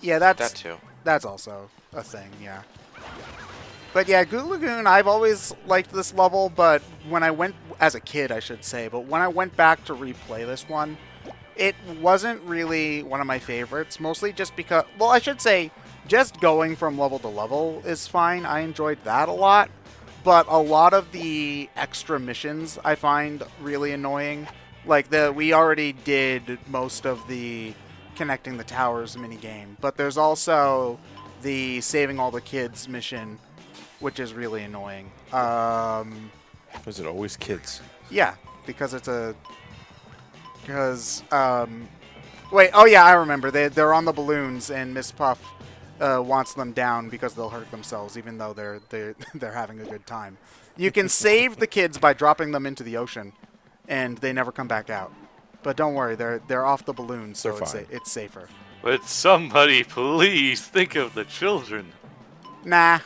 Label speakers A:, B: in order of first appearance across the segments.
A: Yeah,
B: That too.
A: that's also a thing, yeah. But yeah, Goo Lagoon, I've always liked this level, but when I went, as a kid I should say, but when I went back to replay this one, it wasn't really one of my favorites, mostly just because, well, I should say, just going from level to level is fine. I enjoyed that a lot, but a lot of the extra missions I find really annoying. Like, we already did most of the connecting the towers minigame, but there's also the saving all the kids mission, which is really annoying.
C: Was it always kids?
A: Yeah, because it's a... Because, wait, oh yeah, I remember. They're on the balloons, and Miss Puff wants them down because they'll hurt themselves, even though they're having a good time. You can save the kids by dropping them into the ocean, and they never come back out. But don't worry, they're off the balloons, so it's safer.
D: Would somebody please think of the children?
A: Nah.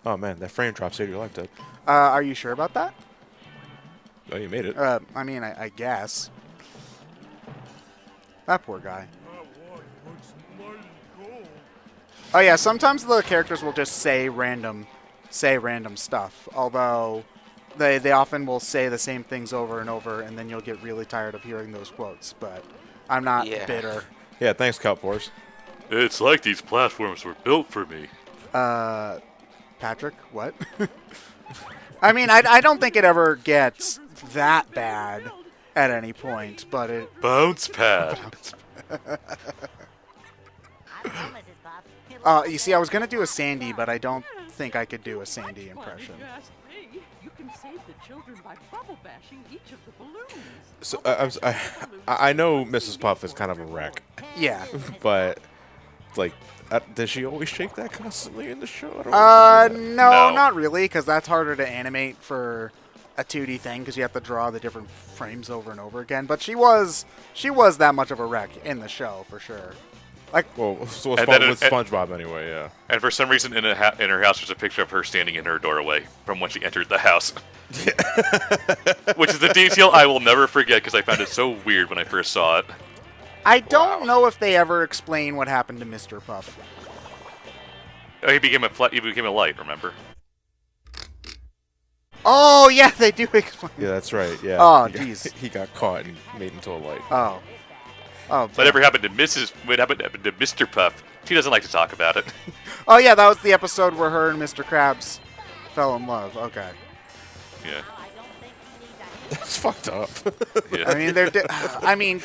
C: Oh man, that frame drop saved your life, Doug.
A: Are you sure about that?
C: Oh, you made it.
A: I mean, I guess. That poor guy. Oh yeah, sometimes the characters will just say random stuff. Although they often will say the same things over and over, and then you'll get really tired of hearing those quotes. But I'm not bitter.
C: Yeah, thanks, Scout Force.
D: It's like these platforms were built for me.
A: Patrick, what? I mean, I don't think it ever gets that bad at any point, but it...
D: Bounce pad.
A: You see, I was going to do a Sandy, but I don't think I could do a Sandy impression.
E: You can save the children by bubble bashing each of the balloons.
C: So I know Mrs. Puff is kind of a wreck.
A: Yeah.
C: But, like, does she always shake that constantly in the show?
A: No, not really, because that's harder to animate for a 2D thing, because you have to draw the different frames over and over again. But she was that much of a wreck in the show, for sure. Like,
C: well, so with SpongeBob anyway, yeah.
D: And for some reason in her house, there's a picture of her standing in her doorway from when she entered the house. Which is a detail I will never forget because I found it so weird when I first saw it.
A: I don't know if they ever explain what happened to Mr. Puff.
D: Oh, he became a light, remember?
A: Oh, yeah, they do explain.
C: Yeah, that's right, yeah.
A: Oh, jeez.
C: He got caught and made into a light.
A: Oh.
D: Whatever happened to Mr. Puff? She doesn't like to talk about it.
A: Oh yeah, that was the episode where her and Mr. Krabs fell in love. Okay.
D: Yeah.
C: That's fucked up.
D: Yeah.
A: I mean,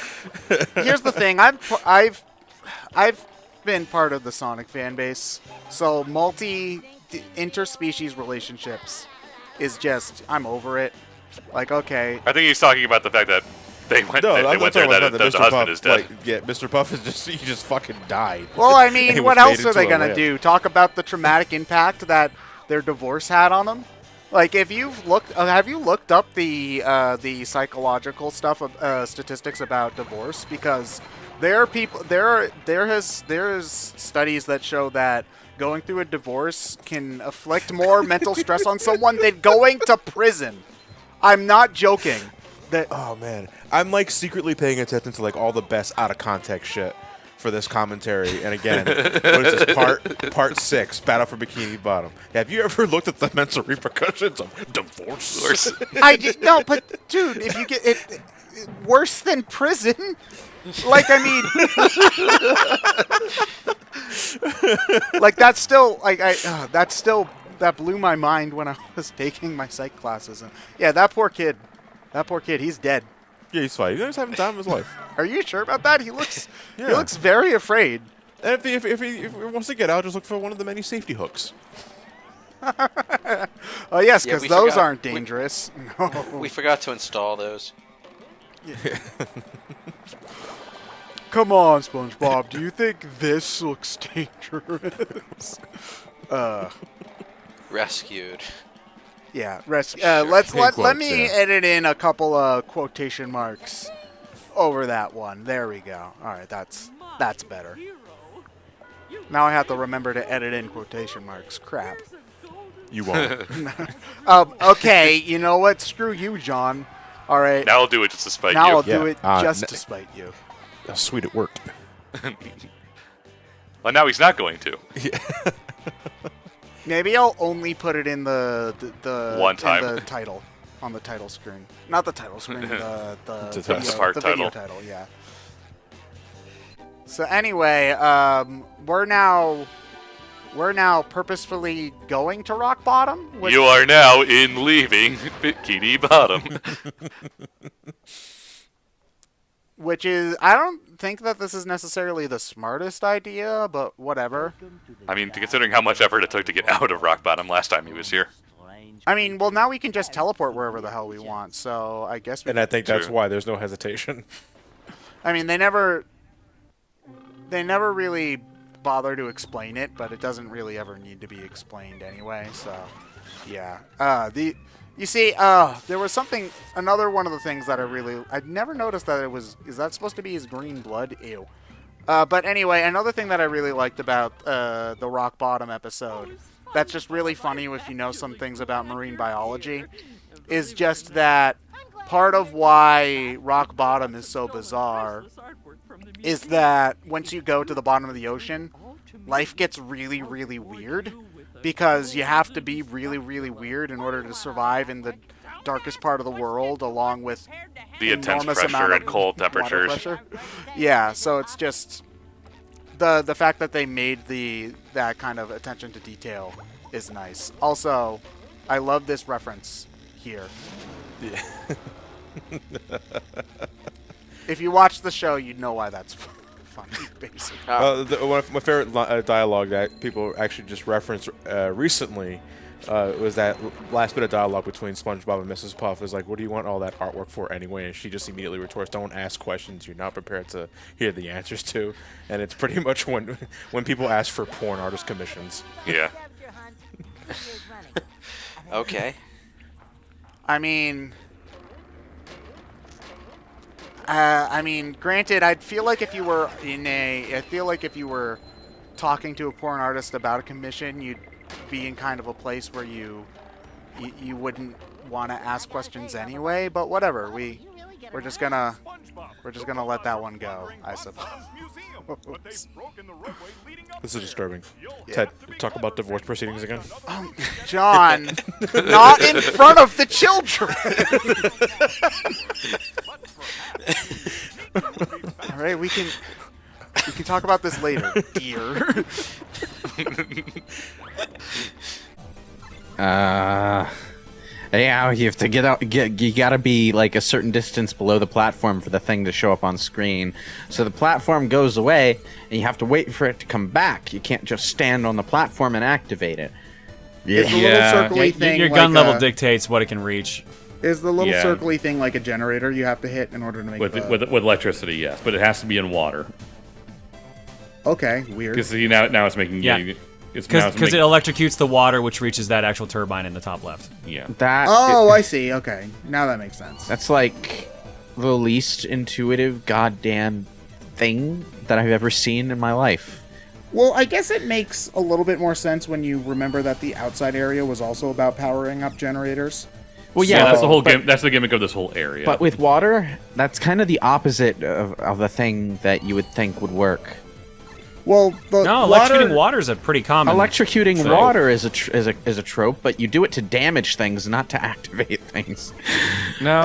A: here's the thing. I've been part of the Sonic fan base, so interspecies relationships is just, I'm over it. Like, okay.
D: I think he's talking about the fact that they went there that the husband is dead.
C: Yeah, Mr. Puff is he just fucking died.
A: Well, I mean, what else are they gonna do? Talk about the traumatic impact that their divorce had on them? Like, if you've looked, have you looked up the psychological stuff, statistics about divorce? Because there is studies that show that going through a divorce can inflict more mental stress on someone than going to prison. I'm not joking.
C: Oh man, I'm like secretly paying attention to like all the best out of context shit for this commentary. And again, what is this part 6, Battle for Bikini Bottom? Have you ever looked at the mental repercussions of divorce?
A: No, but dude, if you get it worse than prison, like I mean, like that's still like that blew my mind when I was taking my psych classes. And yeah, that poor kid, he's dead.
C: Yeah, he's fine. He's having time of his life.
A: Are you sure about that? He looks very afraid.
C: And if he wants to get out, just look for one of the many safety hooks.
A: Oh yes, because those aren't dangerous. No.
B: We forgot to install those.
A: Yeah. Come on, SpongeBob. Do you think this looks dangerous?
B: Rescued.
A: Yeah, let me edit in a couple of quotation marks over that one. There we go. All right, that's better. Now I have to remember to edit in quotation marks. Crap.
C: You won't.
A: Okay, you know what? Screw you, John. All right.
D: Now I'll do it just to spite you.
A: Now I'll do it just to spite you.
C: How sweet it worked.
D: Well, now he's not going to.
A: Maybe I'll only put it in the
D: One time.
A: in the title, on the title screen. Not the title screen, the
D: part
A: the video
D: title.
A: title, yeah. So anyway, we're now purposefully going to rock bottom.
D: You are now in leaving Bikini Bottom.
A: Which is, I don't think that this is necessarily the smartest idea, but whatever.
D: I mean, considering how much effort it took to get out of Rock Bottom last time he was here.
A: I mean, well, now we can just teleport wherever the hell we want, so I guess we
C: And I think that's
D: True.
C: why there's no hesitation.
A: I mean, they never really bother to explain it, but it doesn't really ever need to be explained anyway, so yeah. You see, there was another one of the things that I'd never noticed that is that supposed to be his green blood? Ew. But anyway, another thing that I really liked about the Rock Bottom episode, that's just really funny if you know some things about marine biology, is just that part of why Rock Bottom is so bizarre is that once you go to the bottom of the ocean, life gets really, really weird. Because you have to be really, really weird in order to survive in the darkest part of the world, along with
D: The intense
A: enormous
D: pressure
A: amount
D: and
A: of
D: cold
A: water
D: temperatures.
A: pressure. Yeah, so it's just the fact that they made that kind of attention to detail is nice. Also, I love this reference here.
C: Yeah.
A: If you watch the show, you'd know why that's funny, basically.
C: One of my favorite dialogue that people actually just referenced recently was that last bit of dialogue between SpongeBob and Mrs. Puff is like, what do you want all that artwork for anyway? And she just immediately retorts, don't ask questions you're not prepared to hear the answers to. And it's pretty much when people ask for porn artist commissions.
D: Yeah.
B: Okay.
A: I mean, granted, I feel like if you were talking to a porn artist about a commission, you'd be in kind of a place where you wouldn't want to ask questions anyway. But whatever, we're just gonna let that one go, I suppose.
C: This is disturbing.
A: Yeah.
C: Ted, talk about divorce proceedings again.
A: John, not in front of the children. All right, we can talk about this later, dear.
F: Yeah, you have to get out. You gotta be like a certain distance below the platform for the thing to show up on screen. So the platform goes away, and you have to wait for it to come back. You can't just stand on the platform and activate it.
A: Is the little circly thing
G: your
A: like
G: gun level dictates what it can reach.
A: Is the little
H: Yeah.
A: circly thing like a generator you have to hit in order to make
H: With electricity, yes, but it has to be in water.
A: Okay, weird.
H: Because now it's making
G: Yeah.
H: it's
G: Because it electrocutes the water, which reaches that actual turbine in the top left.
H: yeah.
A: I see. Okay, now that makes sense.
F: That's like the least intuitive goddamn thing that I've ever seen in my life.
A: Well, I guess it makes a little bit more sense when you remember that the outside area was also about powering up generators.
F: Well,
H: Yeah,
F: yeah,
H: that's the whole
F: but-
H: game. That's the gimmick of this whole area.
F: But with water, that's kind of the opposite of the thing that you would think would work.
A: Well, the
G: No, electrocuting water is a pretty common.
F: Electrocuting
G: thing.
F: water is a trope, but you do it to damage things, not to activate things.
H: no,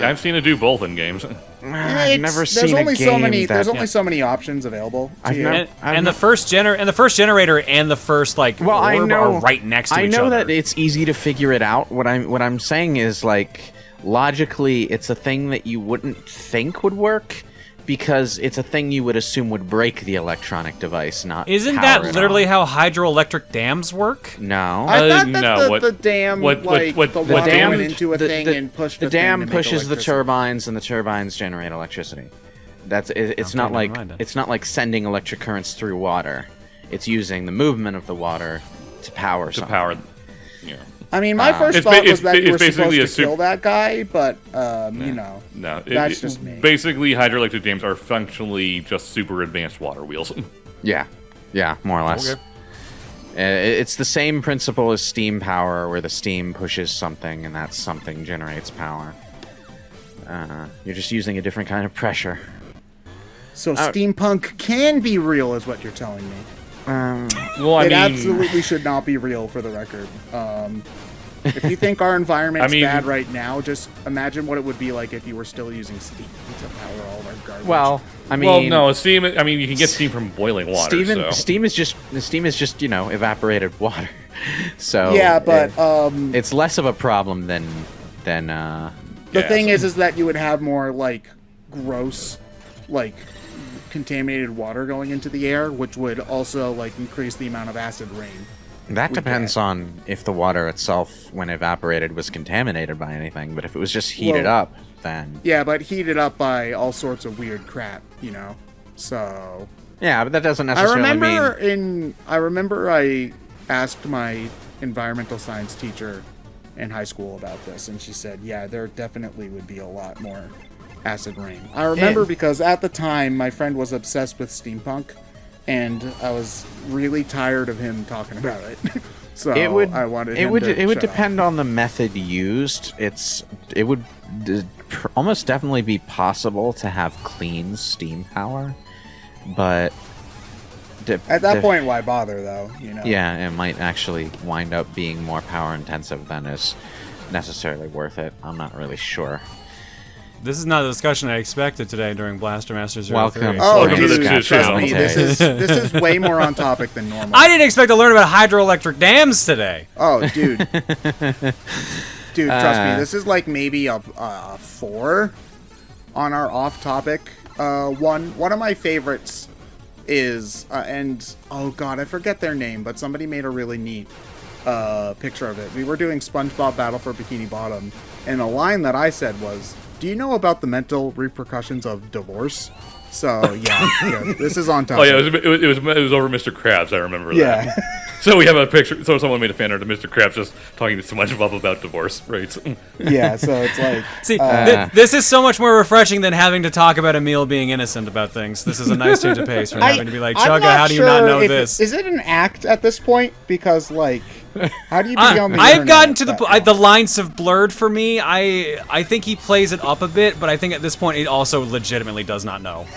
H: I've seen it do both in games.
F: I've never
A: there's
F: seen
A: only
F: a game
A: so many.
F: that.
A: There's only so many options available. To
F: I've
A: you.
F: never-
G: And,
F: I'm
G: and the
F: not-
G: first generator and the first
F: Well, I
G: orb
F: know
G: are right next to
F: I
G: each
F: know
G: other.
F: that it's easy to figure it out. What I'm saying is like logically, it's a thing that you wouldn't think would work because it's a thing you would assume would break the electronic device, not.
G: Isn't
F: power
G: that
F: it
G: literally
F: on.
G: how hydroelectric dams work?
F: No.
A: I thought that
H: no,
A: the dam,
H: what
A: the water
F: dam-
A: went into a thing and pushed
F: the
A: thing
F: dam
A: to make
F: pushes the
A: electricity.
F: turbines, and the turbines generate electricity. It's
G: Okay,
F: not
G: never
F: like
G: mind then.
F: it's not like sending electric currents through water. It's using the movement of the water to power
H: To
F: something.
H: power. Yeah.
A: I mean, my first
H: It's
A: thought
H: ba-
A: was that you
H: it's
A: were
H: basically
A: supposed to
H: a
A: kill that guy, but you know,
H: No,
A: That's just me.
H: Basically, hydroelectric dams are functionally just super advanced water wheels.
F: Yeah, more or less.
H: Okay.
F: It's the same principle as steam power, where the steam pushes something, and that something generates power. You're just using a different kind of pressure.
A: So steampunk can be real, is what you're telling me.
H: Well, I
A: It
H: mean,
A: absolutely should not be real, for the record. If you think our environment's bad right now, just imagine what it would be like if you were still using steam to power all of our garbage.
F: Well, I mean,
H: well, no, steam. I mean, you can get steam from boiling water.
F: Steam is just evaporated water. So
A: yeah, but
F: it's less of a problem than
A: the thing is that you would have more like gross, like contaminated water going into the air, which would also like increase the amount of acid rain.
F: That depends on if the water itself, when evaporated, was contaminated by anything. But if it was just heated up, then
A: yeah, but heated up by all sorts of weird crap, you know. So
F: yeah, but that doesn't necessarily
A: I remember I asked my environmental science teacher in high school about this, and she said, yeah, there definitely would be a lot more acid rain. I remember because at the time my friend was obsessed with steampunk, and I was really tired of him talking about it. So I wanted him to
F: it would
A: shut
F: depend on the method used. It would almost definitely be possible to have clean steam power, but
A: at that point, why bother, though? You know.
F: Yeah, it might actually wind up being more power intensive than is necessarily worth it. I'm not really sure.
G: This is not the discussion I expected today during Blaster Master 03.
F: Welcome.
A: Oh,
H: Welcome to the
A: dude, trust me,
H: channel.
A: this is way more on topic than normal.
G: I didn't expect to learn about hydroelectric dams today.
A: Oh, dude. Dude, trust me, this is like maybe a 4 on our off-topic one. One of my favorites is, and oh god, I forget their name, but somebody made a really neat picture of it. We were doing SpongeBob Battle for Bikini Bottom, and a line that I said was, "Do you know about the mental repercussions of divorce?" So yeah, this is on top.
H: Oh yeah, it was over Mr. Krabs. I remember that.
A: Yeah.
H: So we have a picture. So someone made a fan art of Mr. Krabs just talking to SpongeBob about divorce rates.
A: Yeah, so it's like...
G: See, this is so much more refreshing than having to talk about Emil being innocent about things. This is a nice change of pace from having to be like,
A: I'm
G: Chugga,
A: not
G: how do you not
A: sure
G: know
A: if
G: this?
A: Is it an act at this point? Because, like, how do you be on the
G: I've
A: internet
G: gotten to
A: that
G: the lines have blurred for me. I think he plays it up a bit, but I think at this point it also legitimately does not know.